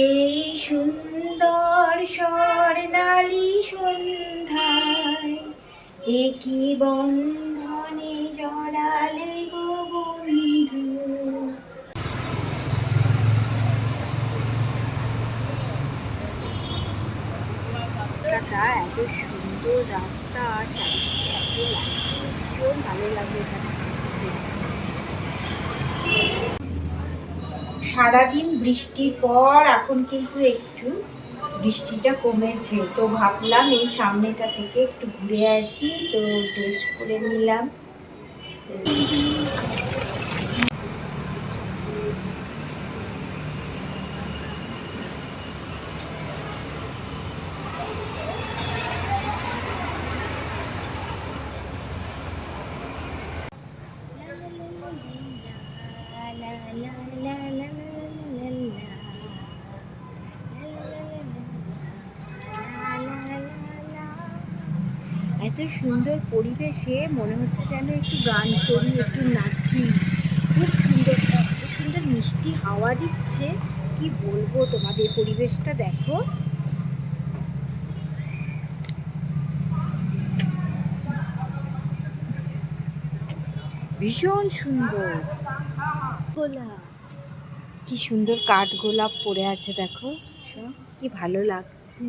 এই সুন্দর স্বর্ণালী সন্ধ্যায় একই বন্ধনে জড়ালে গো বন্ধু। রাস্তাটা এত সুন্দর, রাস্তা চারিদিকে এত লাগছে, ভীষণ ভালো লাগে এখানে। সারাদিন বৃষ্টির পর এখন কিন্তু একটু বৃষ্টিটা কমেছে, তো ভাবলাম এই সামনেটা থেকে একটু ঘুরে আসি, তো ড্রেস করে নিলাম। এত সুন্দর পরিবেশে মনে হচ্ছে যেন একটু গান করি, একটু নাচি। খুব সুন্দর, এত সুন্দর মিষ্টি হাওয়া দিচ্ছে, কি বলবো তোমাদের। পরিবেশটা দেখো, ভীষণ সুন্দর। গোলাপ, কি সুন্দর কাঠ গোলাপ পড়ে আছে দেখো, কি ভালো লাগছে।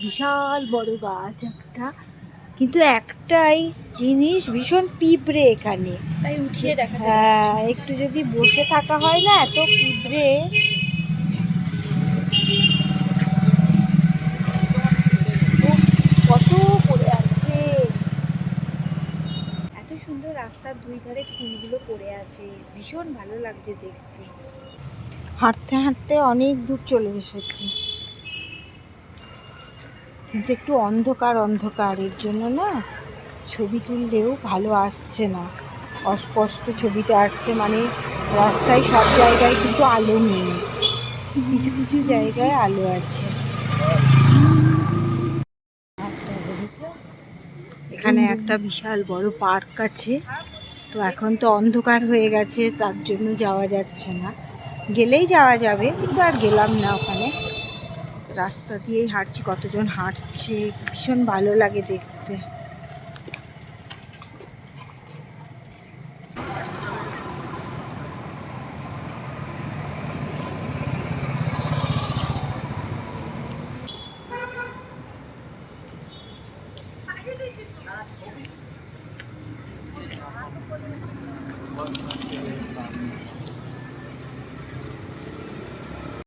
বিশাল বড় গাছ একটা, কিন্তু একটাই জিনিস, ভীষণ পিঁপড়ে এখানে, তাই উঠিয়ে দেখা। হ্যাঁ, একটু যদি বসে থাকা হয় না, এত পিঁপড়ে। কত পড়ে আছে, এত সুন্দর রাস্তার দুই ধারে ফুলগুলো পড়ে আছে, ভীষণ ভালো লাগছে দেখতে। হাঁটতে হাঁটতে অনেক দূর চলে এসেছি, কিন্তু একটু অন্ধকার অন্ধকার, এর জন্য না ছবি তুললেও ভালো আসছে না, অস্পষ্ট ছবিটা আসছে। মানে রাস্তায় সব জায়গায় কিন্তু আলো নেই, কিছু কিছু জায়গায় আলো আছে। এখানে একটা বিশাল বড় পার্ক আছে, তো এখন তো অন্ধকার হয়ে গেছে, তার জন্য যাওয়া যাচ্ছে না। গেলেই যাওয়া যাবে, কিন্তু আর গেলাম না ওখানে। রাস্তা দিয়েই হাঁটছি, কতজন হাঁটছে, ভীষণ ভালো লাগে দেখতে।